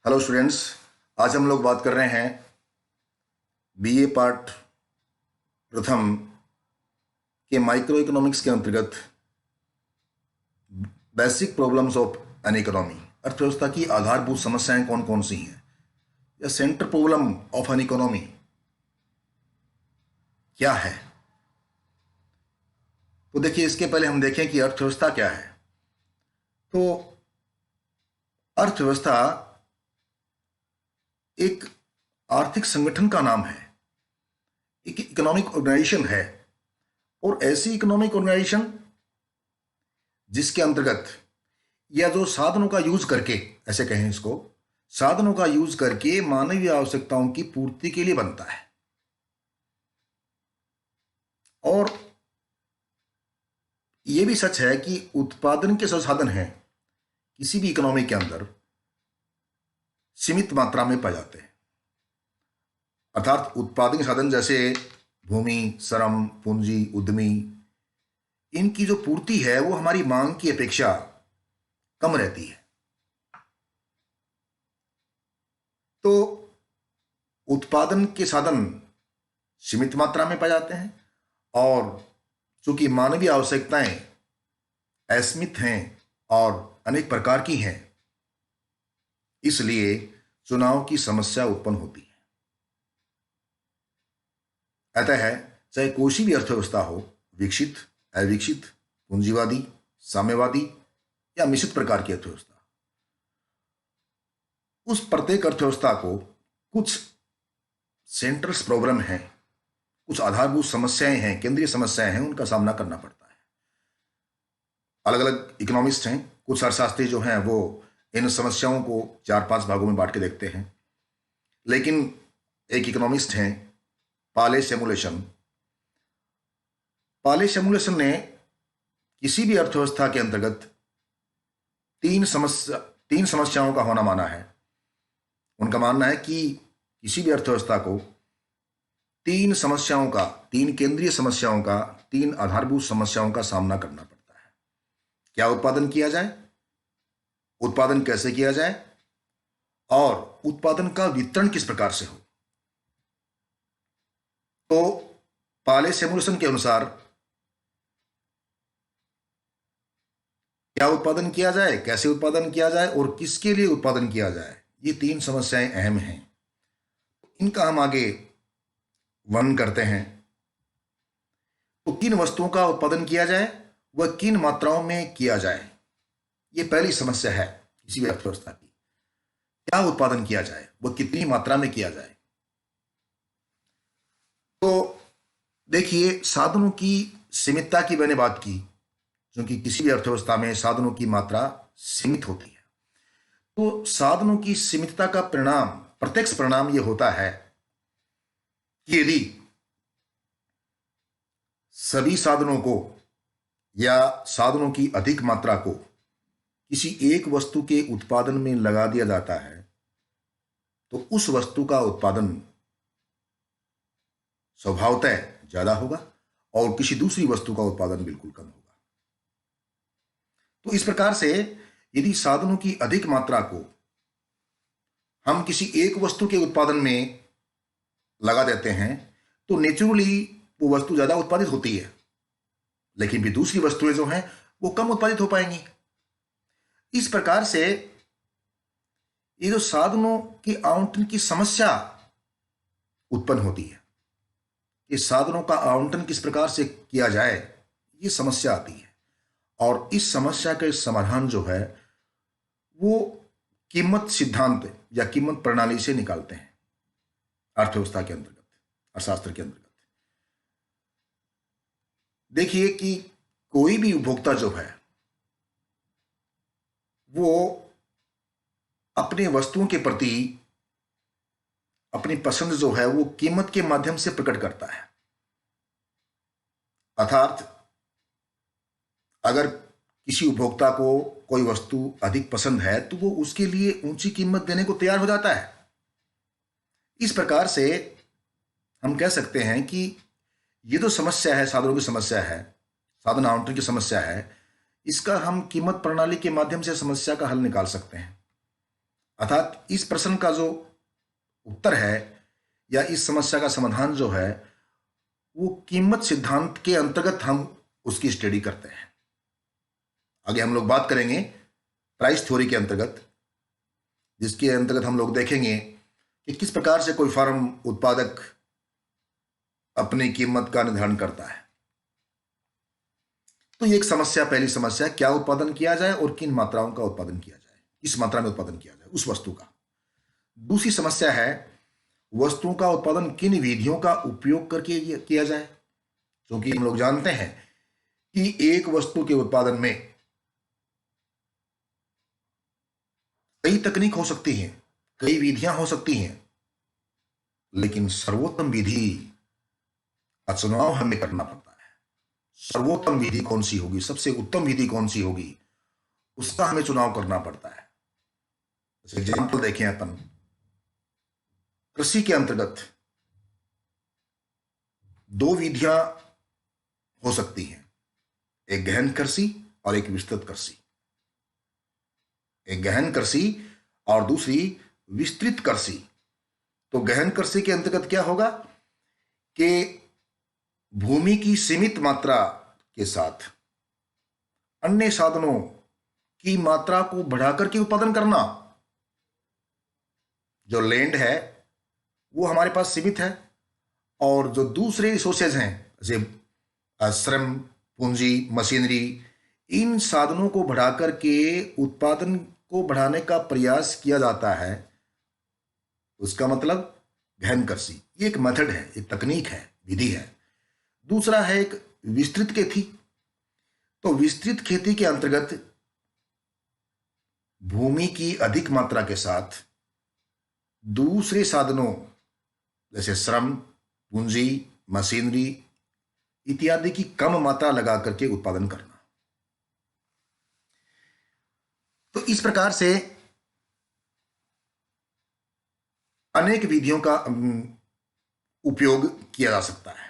Hello students. आज हम लोग बात कर रहे हैं बीए पार्ट प्रथम के माइक्रो इकोनॉमिक्स के अंतर्गत basic problems of an economy. अर्थव्यवस्था की आधारभूत समस्याएं कौन कौन सी हैं या centre problem of an economy क्या है। तो देखिए, इसके पहले हम देखें कि अर्थव्यवस्था क्या है। तो अर्थव्यवस्था एक आर्थिक संगठन का नाम है, एक इकोनॉमिक ऑर्गेनाइजेशन है। और ऐसी इकोनॉमिक ऑर्गेनाइजेशन जिसके अंतर्गत या जो साधनों का यूज करके, ऐसे कहें इसको, साधनों का यूज करके मानवीय आवश्यकताओं की पूर्ति के लिए बनता है। और यह भी सच है कि उत्पादन के जो साधन हैं किसी भी इकोनॉमी के अंदर सीमित मात्रा में पाए जाते हैं। अर्थात उत्पादन के साधन जैसे भूमि, श्रम, पूंजी, उद्यमी, इनकी जो पूर्ति है वो हमारी मांग की अपेक्षा कम रहती है। तो उत्पादन के साधन सीमित मात्रा में पाए जाते हैं और चूंकि मानवीय आवश्यकताएं असीमित हैं और अनेक प्रकार की हैं, इसलिए चुनाव की समस्या उत्पन्न होती है। अतः चाहे कोई सी भी अर्थव्यवस्था हो, विकसित, अविकसित, पूंजीवादी, साम्यवादी या मिश्रित प्रकार की अर्थव्यवस्था, उस प्रत्येक अर्थव्यवस्था को कुछ सेंट्रल प्रॉब्लम है, कुछ आधारभूत समस्याएं हैं, केंद्रीय समस्याएं हैं, उनका सामना करना पड़ता है। अलग अलग इकोनॉमिस्ट हैं, कुछ अर्थशास्त्री जो हैं वो इन समस्याओं को 4-5 भागों में बांट के देखते हैं। लेकिन एक इकोनॉमिस्ट हैं पाले सेमुलेशन ने किसी भी अर्थव्यवस्था के अंतर्गत तीन समस्याओं का होना माना है। उनका मानना है कि किसी भी अर्थव्यवस्था को तीन केंद्रीय समस्याओं का, तीन आधारभूत समस्याओं का सामना करना पड़ता है। क्या उत्पादन किया जाए, उत्पादन कैसे किया जाए और उत्पादन का वितरण किस प्रकार से हो। तो पाले सेमुलेशन के अनुसार क्या उत्पादन किया जाए, कैसे उत्पादन किया जाए और किसके लिए उत्पादन किया जाए, ये तीन समस्याएं अहम हैं। इनका हम आगे वर्णन करते हैं। तो किन वस्तुओं का उत्पादन किया जाए, वह किन मात्राओं में किया जाए, ये पहली समस्या है किसी भी अर्थव्यवस्था की। क्या उत्पादन किया जाए, वह कितनी मात्रा में किया जाए। तो देखिए, साधनों की सीमितता की मैंने बात की, क्योंकि किसी भी अर्थव्यवस्था में साधनों की मात्रा सीमित होती है। तो साधनों की सीमितता का परिणाम, प्रत्यक्ष परिणाम यह होता है कि यदि सभी साधनों को या साधनों की अधिक मात्रा को किसी एक वस्तु के उत्पादन में लगा दिया जाता है, तो उस वस्तु का उत्पादन स्वभावतः ज्यादा होगा और किसी दूसरी वस्तु का उत्पादन बिल्कुल कम होगा। तो इस प्रकार से यदि साधनों की अधिक मात्रा को हम किसी एक वस्तु के उत्पादन में लगा देते हैं, तो नेचुरली वो वस्तु ज्यादा उत्पादित होती है, लेकिन भी दूसरी वस्तुएं जो हैं वो कम उत्पादित हो पाएंगी। इस प्रकार से ये जो साधनों की आवंटन की समस्या उत्पन्न होती है, कि साधनों का आवंटन किस प्रकार से किया जाए, ये समस्या आती है। और इस समस्या के समाधान जो है वो कीमत सिद्धांत या कीमत प्रणाली से निकालते हैं अर्थव्यवस्था के अंतर्गत, अर्थशास्त्र के अंतर्गत। देखिए कि कोई भी उपभोक्ता जो है वो अपने वस्तुओं के प्रति अपनी पसंद जो है वो कीमत के माध्यम से प्रकट करता है। अर्थात अगर किसी उपभोक्ता को कोई वस्तु अधिक पसंद है तो वो उसके लिए ऊंची कीमत देने को तैयार हो जाता है। इस प्रकार से हम कह सकते हैं कि ये जो समस्या है, साधनों की समस्या है, साधन आवंटन की समस्या है, इसका हम कीमत प्रणाली के माध्यम से समस्या का हल निकाल सकते हैं। अर्थात इस प्रश्न का जो उत्तर है या इस समस्या का समाधान जो है वो कीमत सिद्धांत के अंतर्गत हम उसकी स्टडी करते हैं। आगे हम लोग बात करेंगे प्राइस थ्योरी के अंतर्गत, जिसके अंतर्गत हम लोग देखेंगे कि किस प्रकार से कोई फर्म उत्पादक अपनी कीमत का निर्धारण करता है। तो ये एक समस्या, पहली समस्या, क्या उत्पादन किया जाए और किन मात्राओं का उत्पादन किया जाए, किस मात्रा में उत्पादन किया जाए उस वस्तु का। दूसरी समस्या है वस्तुओं का उत्पादन किन विधियों का उपयोग करके किया जाए, क्योंकि हम लोग जानते हैं कि एक वस्तु के उत्पादन में कई तकनीक हो सकती हैं, कई विधियां हो सकती हैं, लेकिन सर्वोत्तम विधि का चुनाव हमें करना पड़ता है। सर्वोत्तम विधि कौन सी होगी, सबसे उत्तम विधि कौन सी होगी, उसका हमें चुनाव करना पड़ता है। जैसे एग्जाम्पल देखें अपन, कृषि के अंतर्गत दो विधियां हो सकती हैं, एक गहन कृषि और एक विस्तृत कृषि। एक गहन कृषि और दूसरी विस्तृत कृषि। तो गहन कृषि के अंतर्गत क्या होगा कि भूमि की सीमित मात्रा के साथ अन्य साधनों की मात्रा को बढ़ाकर के उत्पादन करना। जो लैंड है वो हमारे पास सीमित है और जो दूसरे रिसोर्सेज हैं जैसे श्रम, पूंजी, मशीनरी, इन साधनों को बढ़ाकर के उत्पादन को बढ़ाने का प्रयास किया जाता है। उसका मतलब गहन कृषि, ये एक मेथड है, एक तकनीक है, विधि है। दूसरा है एक विस्तृत खेती। तो विस्तृत खेती के अंतर्गत भूमि की अधिक मात्रा के साथ दूसरे साधनों जैसे श्रम, पूंजी, मशीनरी इत्यादि की कम मात्रा लगा करके उत्पादन करना। तो इस प्रकार से अनेक विधियों का उपयोग किया जा सकता है।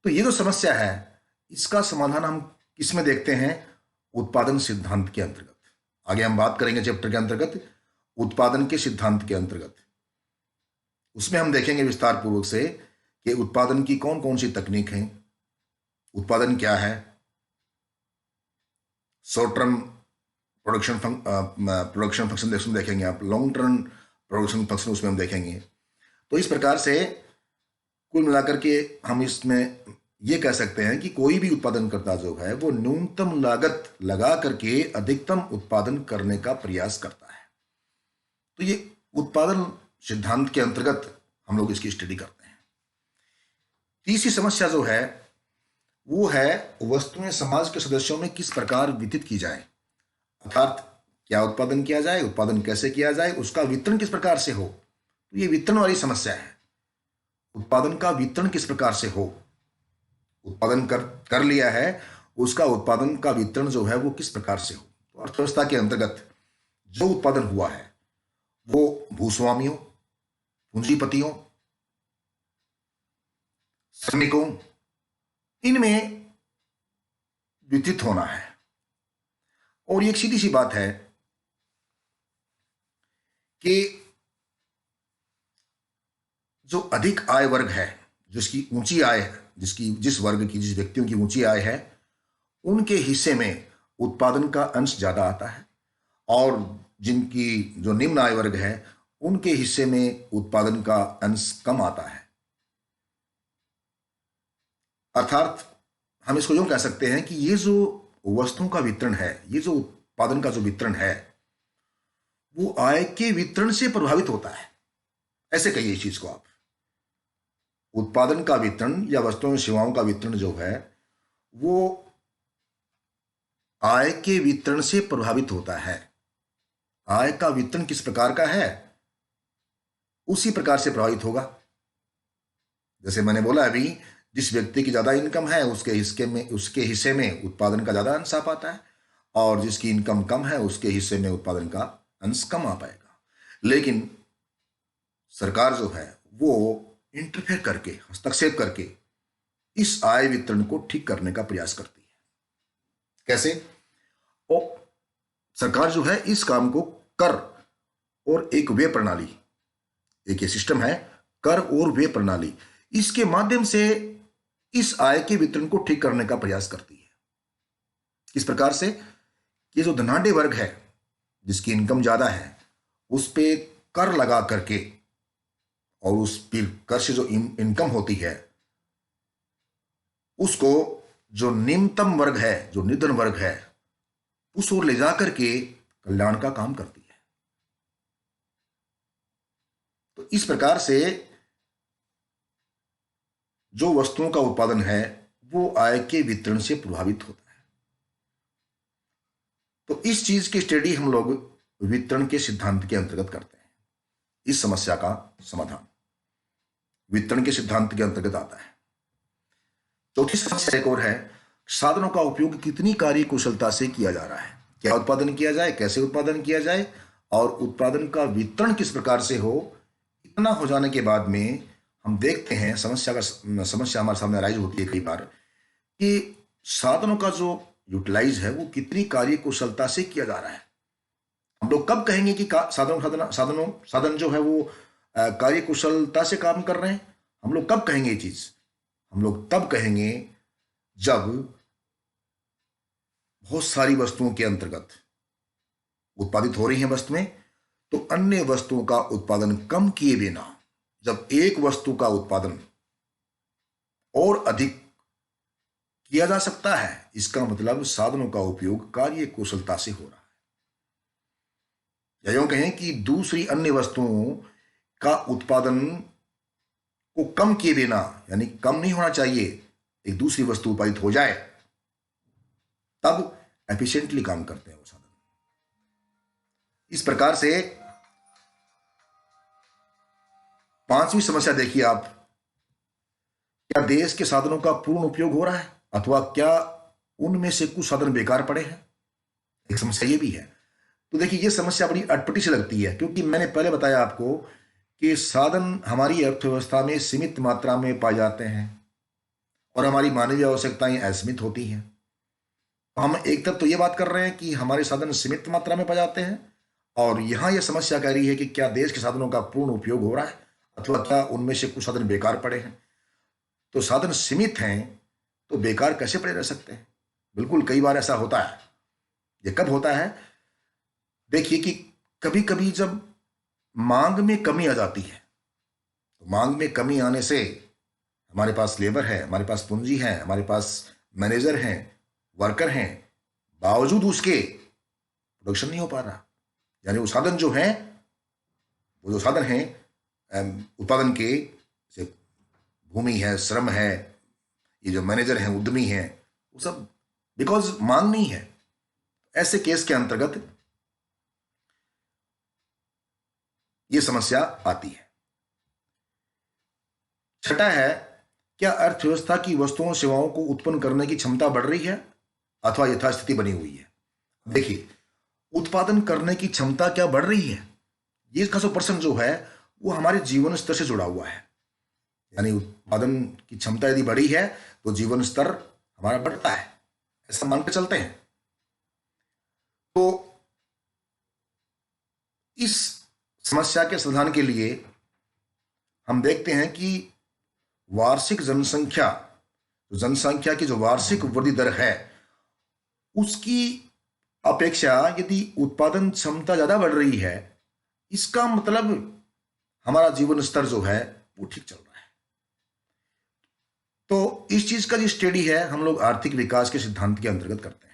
तो ये जो समस्या है इसका समाधान हम किसमें देखते हैं, उत्पादन सिद्धांत के अंतर्गत। आगे हम बात करेंगे चैप्टर के अंतर्गत उत्पादन के सिद्धांत के अंतर्गत। उसमें हम देखेंगे विस्तार पूर्वक से कि उत्पादन की कौन कौन सी तकनीक है, उत्पादन क्या है, शॉर्ट टर्म प्रोडक्शन फंक्शन उसमें देखेंगे आप, लॉन्ग टर्म प्रोडक्शन फंक्शन उसमें हम देखेंगे। तो इस प्रकार से कुल मिलाकर के हम इसमें ये कह सकते हैं कि कोई भी उत्पादनकर्ता जो है वो न्यूनतम लागत लगा करके अधिकतम उत्पादन करने का प्रयास करता है। तो ये उत्पादन सिद्धांत के अंतर्गत हम लोग इसकी स्टडी करते हैं। तीसरी समस्या जो है वो है वस्तुएं समाज के सदस्यों में किस प्रकार वितरित की जाए, अर्थात क्या उत्पादन किया जाए, उत्पादन कैसे किया जाए, उसका वितरण किस प्रकार से हो। तो ये वितरण वाली समस्या है, उत्पादन का वितरण किस प्रकार से हो। उत्पादन कर लिया है, उसका उत्पादन का वितरण जो है वो किस प्रकार से हो। तो अर्थव्यवस्था के अंतर्गत जो उत्पादन हुआ है वो भूस्वामियों, पूंजीपतियों, श्रमिकों, इनमें वितरित होना है। और एक सीधी सी बात है कि जो अधिक आय वर्ग है, जिसकी ऊंची आय है, जिस वर्ग की, जिस व्यक्तियों की ऊंची आय है, उनके हिस्से में उत्पादन का अंश ज्यादा आता है और जिनकी जो निम्न आय वर्ग है उनके हिस्से में उत्पादन का अंश कम आता है। अर्थात हम इसको यूं कह सकते हैं कि ये जो वस्तुओं का वितरण है, ये जो उत्पादन का जो वितरण है वो आय के वितरण से प्रभावित होता है। ऐसे कहिए इस चीज को आप, उत्पादन का वितरण या वस्तुओं और सेवाओं का वितरण जो है वो आय के वितरण से प्रभावित होता है। आय का वितरण किस प्रकार का है उसी प्रकार से प्रभावित होगा। जैसे मैंने बोला अभी, जिस व्यक्ति की ज्यादा इनकम है उसके हिस्से में उत्पादन का ज्यादा अंश आ पाता है और जिसकी इनकम कम है उसके हिस्से में उत्पादन का अंश कम आ पाएगा। लेकिन सरकार जो है वो इंटरफेयर करके, हस्तक्षेप करके इस आय वितरण को ठीक करने का प्रयास करती है। कैसे? और सरकार जो है इस काम को कर और एक व्यय प्रणाली, एक ये सिस्टम है कर और व्यय प्रणाली, इसके माध्यम से इस आय के वितरण को ठीक करने का प्रयास करती है। किस प्रकार से? ये जो धनाढ्य वर्ग है जिसकी इनकम ज्यादा है उस पे कर लगा करके और उस फिर कर से जो इनकम होती है उसको जो निम्नतम वर्ग है, जो निर्धन वर्ग है, उस ओर ले जाकर के कल्याण का काम करती है। तो इस प्रकार से जो वस्तुओं का उत्पादन है वो आय के वितरण से प्रभावित होता है। तो इस चीज की स्टडी हम लोग वितरण के सिद्धांत के अंतर्गत करते हैं। इस समस्या का समाधान वितरण के सिद्धांत के अंतर्गत आता है। चौथी समस्या एक और है, साधनों का उपयोग कितनी कार्य कुशलता से किया जा रहा है, क्या उत्पादन किया जाए, कैसे उत्पादन किया जाए और उत्पादन का वितरण किस प्रकार से हो। इतना हो जाने के बाद में हम देखते हैं समस्या हमारे सामने राइज होती है कई बार कि साधनों का जो यूटिलाइज है वो कितनी कार्य कुशलता से किया जा रहा है। हम लोग कब कहेंगे कि साधन जो है वो कार्य कुशलता से काम कर रहे हैं? हम लोग कब कहेंगे ये चीज? हम लोग तब कहेंगे जब बहुत सारी वस्तुओं के अंतर्गत उत्पादित हो रही हैं वस्तुएं, तो अन्य वस्तुओं का उत्पादन कम किए बिना जब एक वस्तु का उत्पादन और अधिक किया जा सकता है, इसका मतलब साधनों का उपयोग कार्य कुशलता से हो रहा है। या यूं कहें कि दूसरी अन्य वस्तुओं का उत्पादन को कम किए बिना, यानी कम नहीं होना चाहिए, एक दूसरी वस्तु उत्पादित हो जाए तब एफिशिएंटली काम करते हैं वो साधन। इस प्रकार से पांचवी समस्या देखिए आप, क्या देश के साधनों का पूर्ण उपयोग हो रहा है अथवा क्या उनमें से कुछ साधन बेकार पड़े हैं? एक समस्या ये भी है। तो देखिए ये समस्या बड़ी अटपटी सी लगती है क्योंकि मैंने पहले बताया आपको कि साधन हमारी अर्थव्यवस्था में सीमित मात्रा में पाए जाते हैं और हमारी मानवीय आवश्यकताएं असीमित होती हैं। हम एक तरफ तो ये बात कर रहे हैं कि हमारे साधन सीमित मात्रा में पाए जाते हैं और यहां यह समस्या कह रही है कि क्या देश के साधनों का पूर्ण उपयोग हो रहा है अथवा क्या उनमें से कुछ साधन बेकार पड़े हैं। तो साधन सीमित हैं तो बेकार कैसे पड़े रह सकते हैं? बिल्कुल, कई बार ऐसा होता है। ये कब होता है? देखिए कि कभी कभी जब मांग में कमी आ जाती है, तो मांग में कमी आने से हमारे पास लेबर है, हमारे पास पूंजी है, हमारे पास मैनेजर हैं, वर्कर हैं, बावजूद उसके प्रोडक्शन नहीं हो पा रहा। यानी वो साधन जो है, वो जो साधन है उत्पादन के, जैसे भूमि है, श्रम है, ये जो मैनेजर हैं, उद्यमी हैं, वो सब बिकॉज मांग नहीं है। ऐसे केस के अंतर्गत ये समस्या आती है। छठा है, क्या अर्थव्यवस्था की वस्तुओं सेवाओं को उत्पन्न करने की क्षमता बढ़ रही है अथवा यथास्थिति बनी हुई है? देखिए, उत्पादन करने की क्षमता क्या बढ़ रही है, ये इसका जो प्रश्न जो है वो हमारे जीवन स्तर से जुड़ा हुआ है। यानी उत्पादन की क्षमता यदि बढ़ी है तो जीवन स्तर हमारा बढ़ता है, ऐसा मानकर चलते हैं। तो इस समस्या के समाधान के लिए हम देखते हैं कि वार्षिक जनसंख्या की जो वार्षिक वृद्धि दर है उसकी अपेक्षा यदि उत्पादन क्षमता ज्यादा बढ़ रही है, इसका मतलब हमारा जीवन स्तर जो है वो ठीक चल रहा है। तो इस चीज का जो स्टडी है हम लोग आर्थिक विकास के सिद्धांत के अंतर्गत करते हैं।